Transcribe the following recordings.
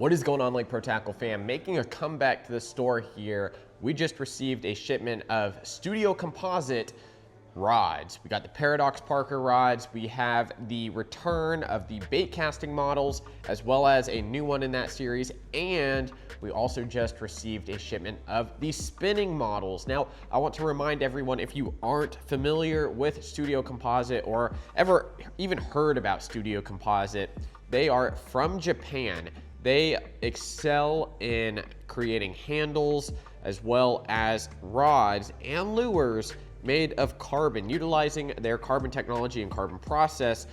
What is going on, Lake Pro Tackle fam? Making a comeback to the store here. We just received a shipment of Studio Composite rods. We got the Paradox Parker rods. We have the return of the bait casting models, as well as a new one in that series. And we also just received a shipment of the spinning models. Now, I want to remind everyone, if you aren't familiar with Studio Composite or ever even heard about Studio Composite, they are from Japan. They excel in creating handles as well as rods and lures made of carbon. Utilizing their carbon technology and carbon process,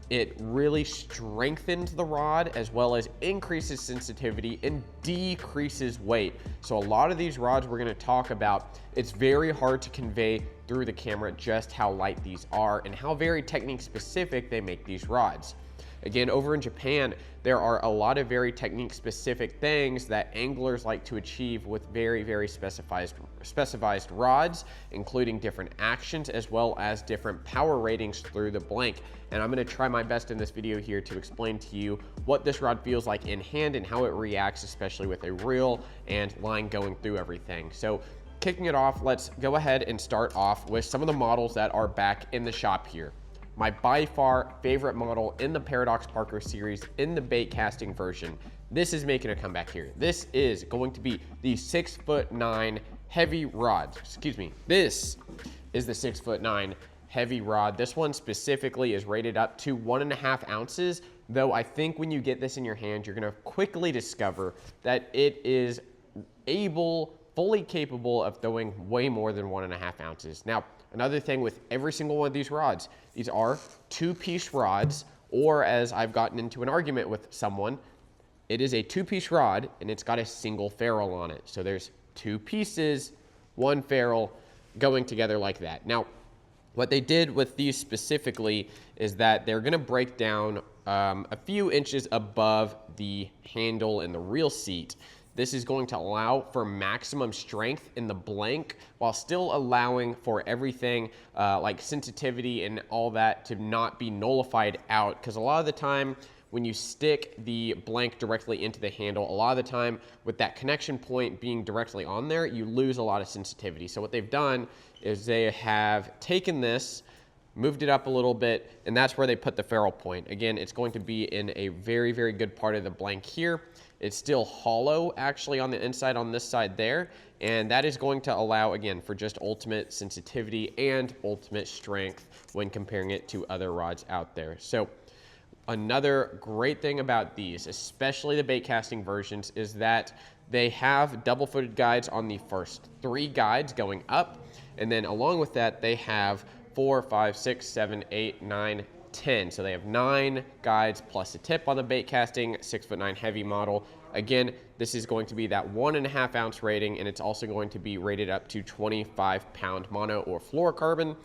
it really strengthens the rod as well as increases sensitivity and decreases weight. So a lot of these rods we're gonna talk about, it's very hard to convey through the camera just how light these are and how very technique specific they make these rods. Again, over in Japan, there are a lot of very technique specific things that anglers like to achieve with very specified rods, including different actions as well as different power ratings through the blank. And I'm gonna try my best in this video here to explain to you what this rod feels like in hand and how it reacts, especially with a reel and line going through everything. So kicking it off, let's go ahead and start off with some of the models that are back in the shop here. My by far favorite model in the Paradox Parker series in the bait casting version. This is making a comeback here. This is going to be the 6'9" heavy rod. Excuse me. This is the 6'9" heavy rod. This one specifically is rated up to 1.5 ounces, though I think when you get this in your hand, you're gonna quickly discover that it is fully capable of throwing way more than 1.5 ounces. Now, another thing with every single one of these rods, these are two-piece rods, or as I've gotten into an argument with someone, it is a two-piece rod and it's got a single ferrule on it. So there's two pieces, one ferrule going together like that. Now, what they did with these specifically is that they're gonna break down a few inches above the handle and the reel seat. This is going to allow for maximum strength in the blank while still allowing for everything like sensitivity and all that to not be nullified out. Because a lot of the time when you stick the blank directly into the handle, a lot of the time with that connection point being directly on there, you lose a lot of sensitivity. So what they've done is they have taken this, moved it up a little bit, and that's where they put the ferrule point. Again, it's going to be in a very good part of the blank here. It's still hollow actually on the inside on this side there, and that is going to allow, again, for just ultimate sensitivity and ultimate strength when comparing it to other rods out there. So another great thing about these, especially the bait casting versions, is that they have double-footed guides on the first 3 guides going up, and then along with that, they have 4, 5, 6, 7, 8, 9, 10. So they have 9 guides plus a tip on the bait casting 6'9" heavy model. Again, this is going to be that 1.5 ounce rating, and it's also going to be rated up to 25-pound mono or fluorocarbon.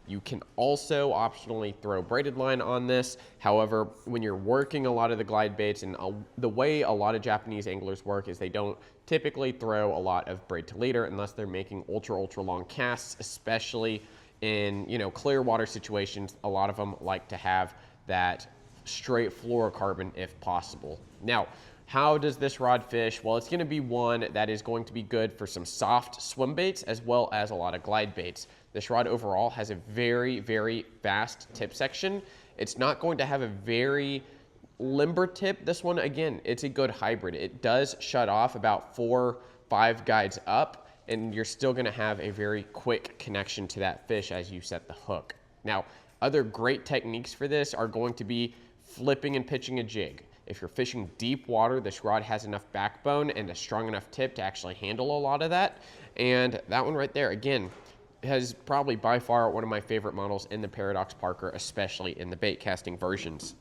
You can also optionally throw braided line on this. However, when you're working a lot of the glide baits, and the way a lot of Japanese anglers work is they don't typically throw a lot of braid to leader unless they're making ultra long casts, especially in, you know, clear water situations. A lot of them like to have that straight fluorocarbon if possible. Now, how does this rod fish? Well, it's going to be one that is going to be good for some soft swim baits as well as a lot of glide baits. This rod overall has a very fast tip section. It's not going to have a very limber tip. This one, again, it's a good hybrid. It does shut off about 4-5 guides up, and you're still gonna have a very quick connection to that fish as you set the hook. Now, other great techniques for this are going to be flipping and pitching a jig. If you're fishing deep water, this rod has enough backbone and a strong enough tip to actually handle a lot of that. And that one right there, again, has probably by far one of my favorite models in the Paradox Parker, especially in the bait casting versions.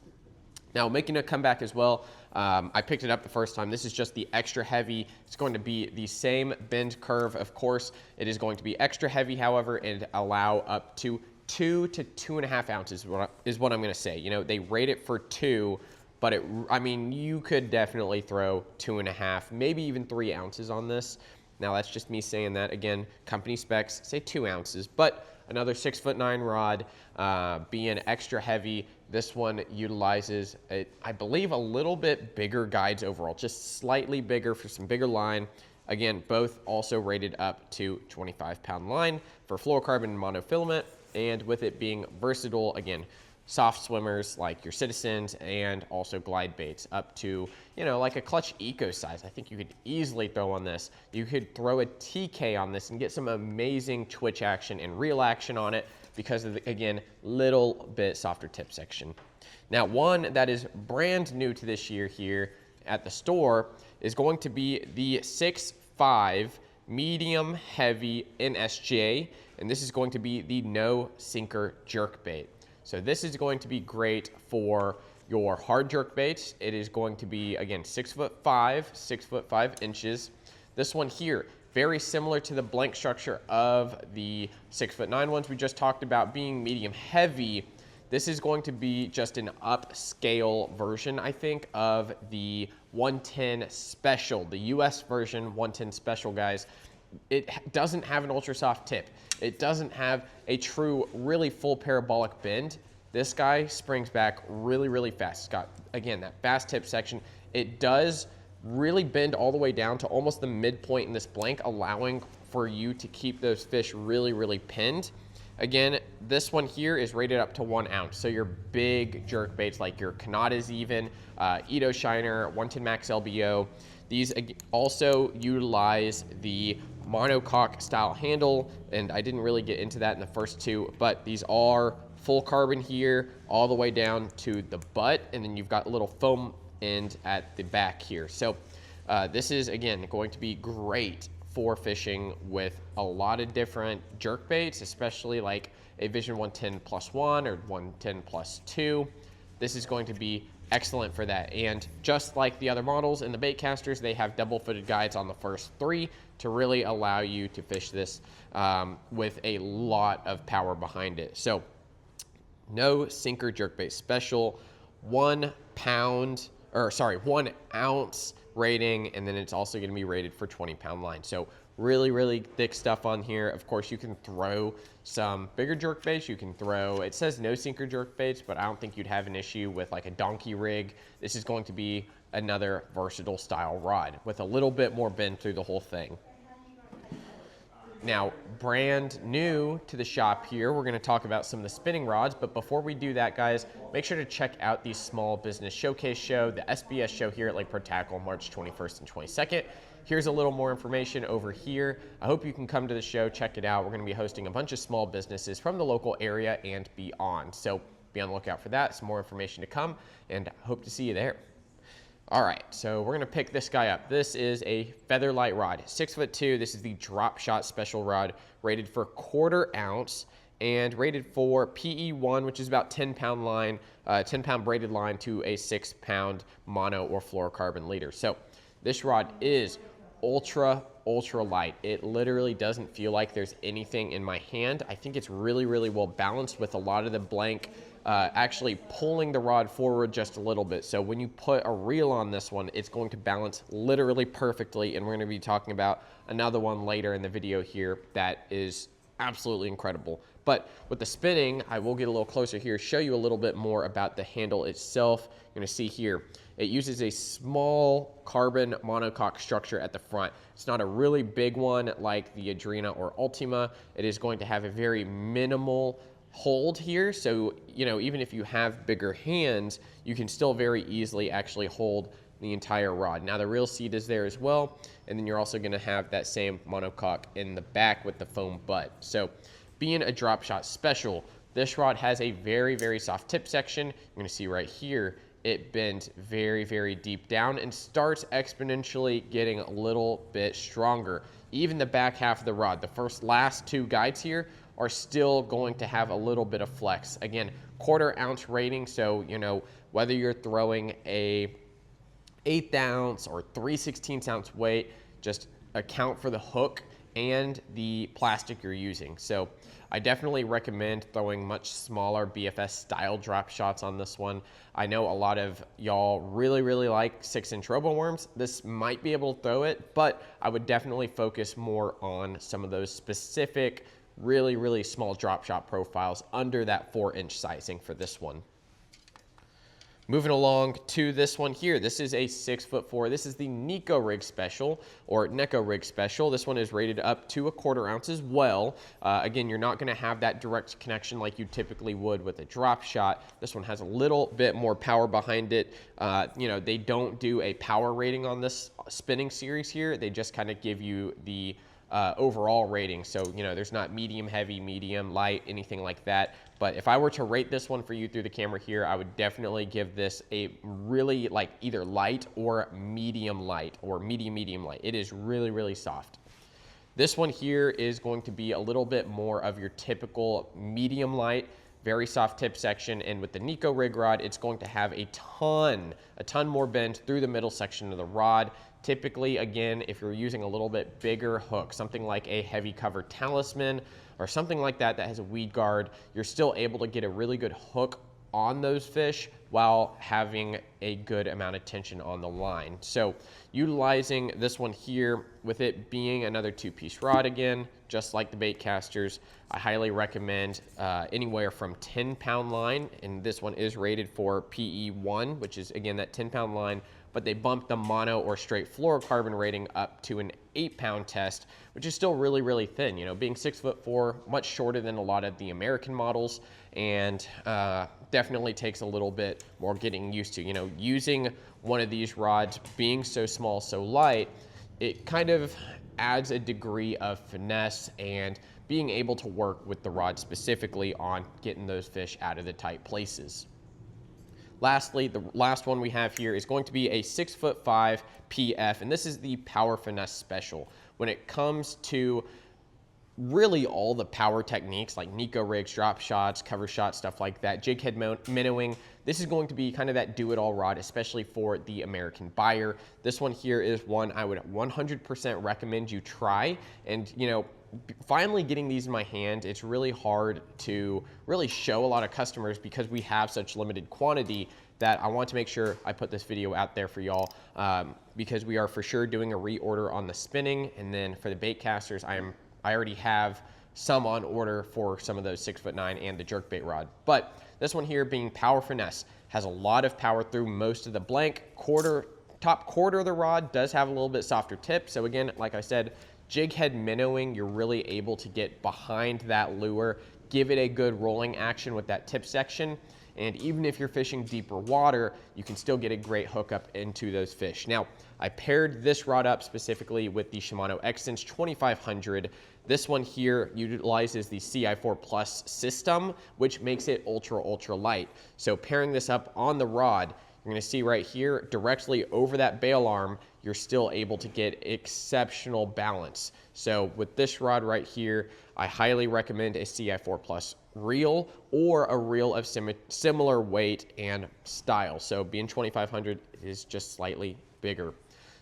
Now, making a comeback as well, I picked it up the first time. This is just the extra heavy. It's going to be the same bend curve. Of course, it is going to be extra heavy, however, and allow up to 2 to 2.5 ounces is what I'm going to say. You know, they rate it for 2, but I mean, you could definitely throw 2.5, maybe even 3 ounces on this. Now, that's just me saying that. Again, company specs say 2 ounces, but another 6'9" rod, being extra heavy, This one utilizes, I believe, a little bit bigger guides overall, just slightly bigger for some bigger line. Again, both also rated up to 25-pound line for fluorocarbon and monofilament, and with it being versatile, again, soft swimmers like your Citizens and also glide baits up to, you know, like a Clutch Eco size. I think you could easily throw on this. You could throw a TK on this and get some amazing twitch action and reel action on it because of the, again, little bit softer tip section. Now, one that is brand new to this year here at the store is going to be the 6.5 medium heavy NSJ, and this is going to be the no sinker jerkbait. So this is going to be great for your hard jerk baits. It is going to be, again, 6'5", 6'5" inches. This one here, very similar to the blank structure of the 6'9" ones we just talked about being medium heavy. This is going to be just an upscale version, I think, of the 110 Special, the US version 110 Special, guys. It doesn't have an ultra soft tip. It doesn't have a true, really full parabolic bend. This guy springs back really, really fast. It's got, again, that fast tip section. It does really bend all the way down to almost the midpoint in this blank, allowing for you to keep those fish really, really pinned. Again, this one here is rated up to 1 ounce. So your big jerk baits like your Canadas even, Edo Shiner, 110 Max LBO, these also utilize the monocoque style handle, and I didn't really get into that in the first two, but these are full carbon here all the way down to the butt, and then you've got a little foam end at the back here. So this is, again, going to be great for fishing with a lot of different jerk baits, especially like a Vision 110 +1 or 110 +2. This is going to be excellent for that. And just like the other models in the bait casters, they have double-footed guides on the first 3 to really allow you to fish this with a lot of power behind it. So no sinker jerkbait special, 1 ounce rating, and then it's also going to be rated for 20-pound line. So really, really thick stuff on here. Of course, you can throw some bigger jerk baits. You can throw, it says no sinker jerk baits, but I don't think you'd have an issue with like a donkey rig. This is going to be another versatile style rod with a little bit more bend through the whole thing. Now, brand new to the shop here, we're going to talk about some of the spinning rods, but before we do that, guys, make sure to check out the Small Business Showcase show, the SBS show here at Lake Pro Tackle, March 21st and 22nd. Here's a little more information over here. I hope you can come to the show, check it out. We're going to be hosting a bunch of small businesses from the local area and beyond, so be on the lookout for that. Some more information to come, and hope to see you there. All right, so we're gonna pick this guy up. This is a Featherlight rod, 6'2". This is the Drop Shot Special rod, rated for 1/4 ounce and rated for PE1, which is about 10-pound line, 10-pound braided line to a 6-pound mono or fluorocarbon leader. So this rod is ultra light. It literally doesn't feel like there's anything in my hand. I think it's really, really well balanced with a lot of the blank actually pulling the rod forward just a little bit. So when you put a reel on this one, it's going to balance literally perfectly, and we're going to be talking about another one later in the video here that is absolutely incredible. But with the spinning, I will get a little closer here, show you a little bit more about the handle itself. You're going to see here, it uses a small carbon monocoque structure at the front. It's not a really big one like the Adrena or Ultima. It is going to have a very minimal hold here, so you know, even if you have bigger hands, you can still very easily actually hold the entire rod. Now the reel seat is there as well, and then you're also going to have that same monocoque in the back with the foam butt. So being a Drop Shot Special, this rod has a very, very soft tip section. You're going to see right here, it bends very, very deep down and starts exponentially getting a little bit stronger. Even the back half of the rod, the last 2 guides here, are still going to have a little bit of flex. Again, 1/4 ounce rating, so you know, whether you're throwing a 1/8 ounce or 3/16 ounce weight, just account for the hook and the plastic you're using. So I definitely recommend throwing much smaller BFS style drop shots on this one. I know a lot of y'all really, really like 6-inch robo worms. This might be able to throw it, but I would definitely focus more on some of those specific really, really small drop shot profiles under that 4-inch sizing for this one. Moving along to this one here. This is a 6'4". This is the Neco rig special, or Neco rig special. This one is rated up to 1/4 ounce as well. Again, you're not gonna have that direct connection like you typically would with a drop shot. This one has a little bit more power behind it. You know, they don't do a power rating on this spinning series here. They just kind of give you the overall rating. So, you know, there's not medium, heavy, medium, light, anything like that. But if I were to rate this one for you through the camera here, I would definitely give this a really like either light or medium light or medium light. It is really, really soft. This one here is going to be a little bit more of your typical medium light, very soft tip section, and with the Neco rig rod, it's going to have a ton more bend through the middle section of the rod. Typically, again, if you're using a little bit bigger hook, something like a heavy cover talisman or something like that that has a weed guard, you're still able to get a really good hook on those fish while having a good amount of tension on the line. So utilizing this one here, with it being another 2-piece rod again, just like the bait casters, I highly recommend anywhere from 10-pound line, and this one is rated for PE1, which is again that 10-pound line, but they bumped the mono or straight fluorocarbon rating up to an 8-pound test, which is still really, really thin. You know, being 6'4", much shorter than a lot of the American models, and definitely takes a little bit more getting used to. You know, using one of these rods, being so small, so light, it kind of adds a degree of finesse and being able to work with the rod specifically on getting those fish out of the tight places. Lastly, the last one we have here is going to be a 6'5" PF, and this is the Power Finesse Special. When it comes to really all the power techniques like Neco rigs, drop shots, cover shots, stuff like that, jig head minnowing, this is going to be kind of that do-it-all rod, especially for the American buyer. This one here is one I would 100% recommend you try, and you know, finally getting these in my hand, it's really hard to really show a lot of customers because we have such limited quantity that I want to make sure I put this video out there for y'all, because we are for sure doing a reorder on the spinning, and then for the bait casters, I already have some on order for some of those 6'9" and the jerkbait rod. But this one here, being Power Finesse, has a lot of power through most of the blank. Top quarter of the rod does have a little bit softer tip. So again, like I said, jig head minnowing, you're really able to get behind that lure, give it a good rolling action with that tip section. And even if you're fishing deeper water, you can still get a great hookup into those fish. Now, I paired this rod up specifically with the Shimano Xsense 2500. This one here utilizes the CI4 Plus system, which makes it ultra light. So pairing this up on the rod, you're gonna see right here, directly over that bail arm, you're still able to get exceptional balance. So with this rod right here, I highly recommend a CI4 Plus reel or a reel of similar weight and style. So being 2500 is just slightly bigger.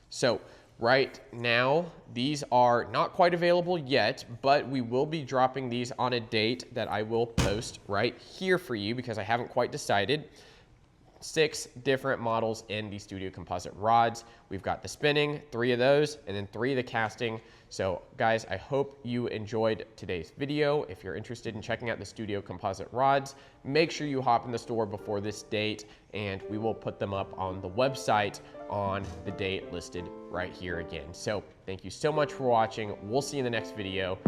So right now, these are not quite available yet, but we will be dropping these on a date that I will post right here for you because I haven't quite decided. 6 different models in the Studio Composite rods. We've got the spinning, 3 of those, and then 3 of the casting. So guys, I hope you enjoyed today's video. If you're interested in checking out the Studio Composite rods, make sure you hop in the store before this date, and we will put them up on the website on the date listed right here again. So thank you so much for watching. We'll see you in the next video.